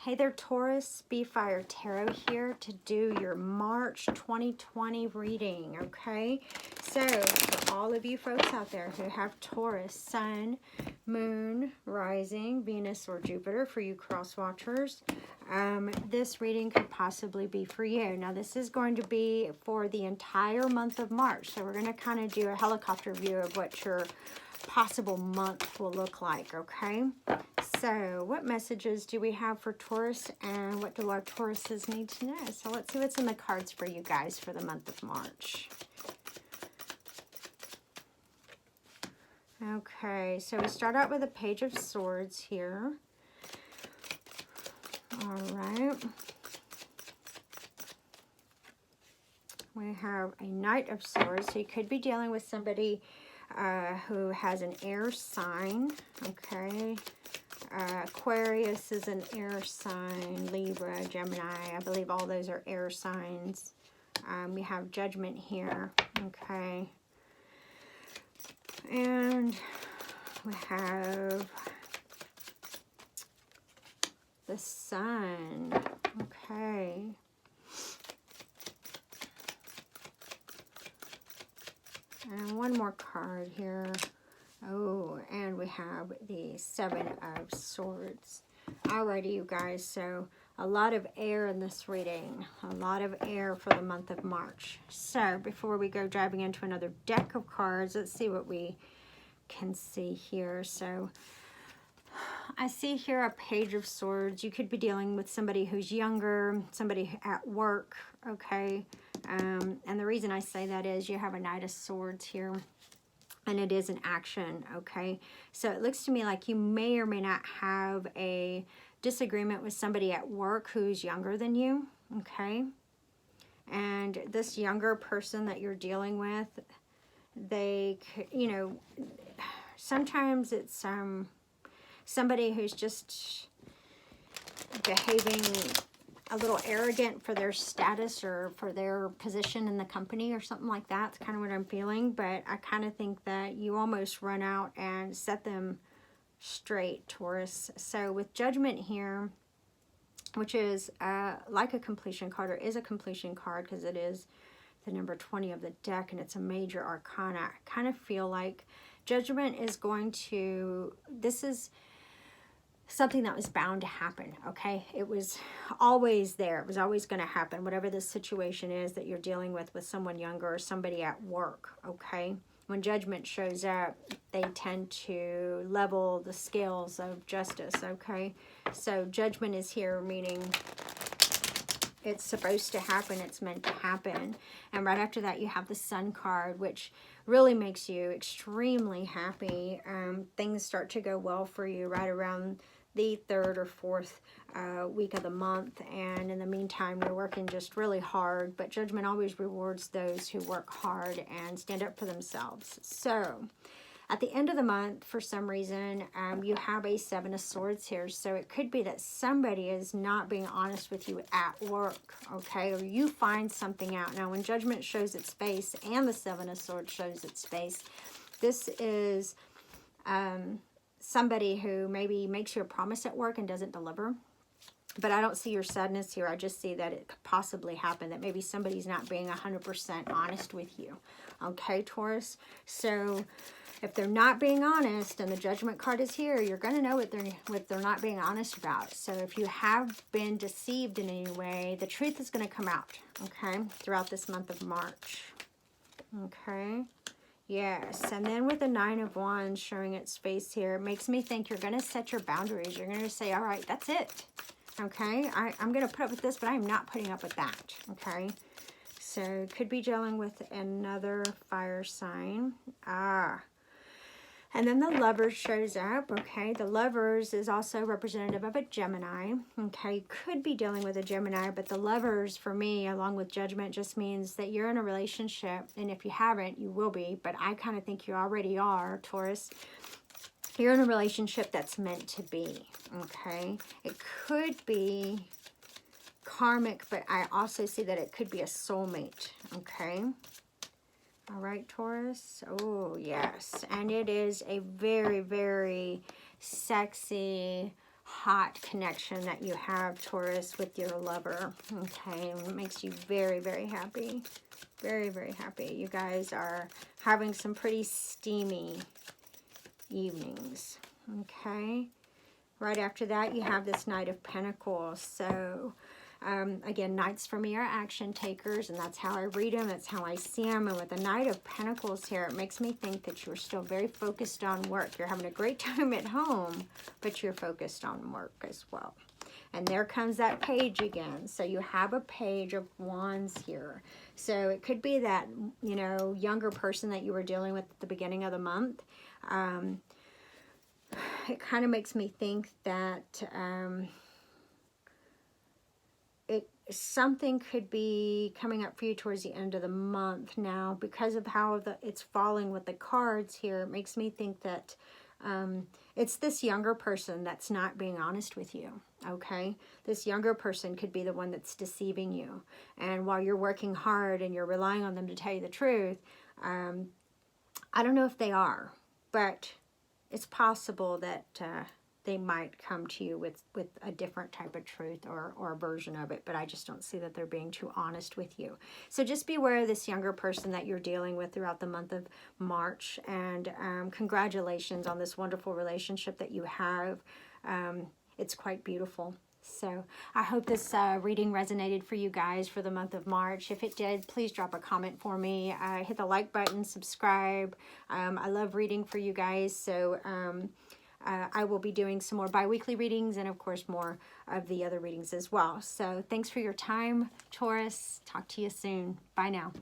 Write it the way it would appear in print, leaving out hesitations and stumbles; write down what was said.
Hey there, Taurus. Be Fire Tarot here to do your March 2020 reading, okay? So, for all of you folks out there who have Taurus, Sun, Moon, Rising, Venus, or Jupiter, for you cross watchers, this reading could possibly be for you. Now, this is going to be for the entire month of March, so we're going to kind of do a helicopter view of what your possible month will look like, okay? So, what messages do we have for Taurus, and what do our Tauruses need to know? So, let's see what's in the cards for you guys for the month of March. Okay, so we start out with a Page of Swords here. All right. We have a Knight of Swords, so you could be dealing with somebody who has an air sign, okay? Aquarius is an air sign, Libra, Gemini, I believe all those are air signs. We have Judgment here, okay? And we have the Sun, okay? And one more card here. Oh, and we have the Seven of Swords. Alrighty, you guys, so a lot of air in this reading. A lot of air for the month of March. So, before we go diving into another deck of cards, let's see what we can see here. So, I see here a Page of Swords. You could be dealing with somebody who's younger, somebody at work, okay? And the reason I say that is you have a Knight of Swords here, and it is an action, okay? So it looks to me like you may or may not have a disagreement with somebody at work who's younger than you, okay? And this younger person that you're dealing with, they, you know, sometimes it's somebody who's just behaving a little arrogant for their status or for their position in the company or something like that. It's kind of what I'm feeling, but I kind of think that you almost run out and set them straight, Taurus. So with Judgment here, which is like a completion card, or is a completion card because it is the number 20 of the deck and it's a major arcana, I kind of feel like Judgment is going to, this is something that was bound to happen, okay? It was always there. It was always going to happen, whatever the situation is that you're dealing with someone younger or somebody at work, okay? When Judgment shows up, they tend to level the scales of justice, okay? So Judgment is here, meaning it's supposed to happen, it's meant to happen. And right after that, you have the Sun card, which really makes you extremely happy. Things start to go well for you right around the 3rd or 4th week of the month, and in the meantime you're working just really hard, but Judgment always rewards those who work hard and stand up for themselves. So at the end of the month, for some reason, you have a Seven of Swords here, so it could be that somebody is not being honest with you at work, okay, or you find something out. Now when Judgment shows its face and the Seven of Swords shows its face, this is somebody who maybe makes you a promise at work and doesn't deliver. But I don't see your sadness here. I just see that it could possibly happen, that maybe somebody's not being 100% honest with you. Okay, Taurus? So if they're not being honest and the Judgment card is here, you're going to know what they're not being honest about. So if you have been deceived in any way, the truth is going to come out, okay, throughout this month of March. Okay. Yes, and then with the Nine of Wands showing its face here, it makes me think you're going to set your boundaries. You're going to say, all right, that's it. Okay, I'm going to put up with this, but I'm not putting up with that. Okay, so could be dealing with another fire sign. And then the Lovers shows up, okay? The Lovers is also representative of a Gemini, okay? Could be dealing with a Gemini, but the Lovers, for me, along with Judgment, just means that you're in a relationship, and if you haven't, you will be, but I kind of think you already are, Taurus. You're in a relationship that's meant to be, okay? It could be karmic, but I also see that it could be a soulmate, okay? All right, Taurus. Oh, yes. And it is a very, very sexy, hot connection that you have, Taurus, with your lover. Okay, and it makes you very, very happy. Very, very happy. You guys are having some pretty steamy evenings. Okay. Right after that, you have this Knight of Pentacles. So, again, Knights for me are action takers, and that's how I read them. That's how I see them. And with the Knight of Pentacles here, it makes me think that you're still very focused on work. You're having a great time at home, but you're focused on work as well. And there comes that page again. So you have a Page of Wands here. So it could be that, you know, younger person that you were dealing with at the beginning of the month. It kind of makes me think that something could be coming up for you towards the end of the month. Now, because of how it's falling with the cards here, it makes me think that it's this younger person that's not being honest with you, okay? This younger person could be the one that's deceiving you. And while you're working hard and you're relying on them to tell you the truth, I don't know if they are, but it's possible that they might come to you with a different type of truth or a version of it, but I just don't see that they're being too honest with you. So just be aware of this younger person that you're dealing with throughout the month of March, and congratulations on this wonderful relationship that you have. It's quite beautiful. So I hope this reading resonated for you guys for the month of March. If it did, please drop a comment for me. Hit the like button, subscribe. I love reading for you guys. So I will be doing some more bi-weekly readings and, of course, more of the other readings as well. So thanks for your time, Taurus. Talk to you soon. Bye now.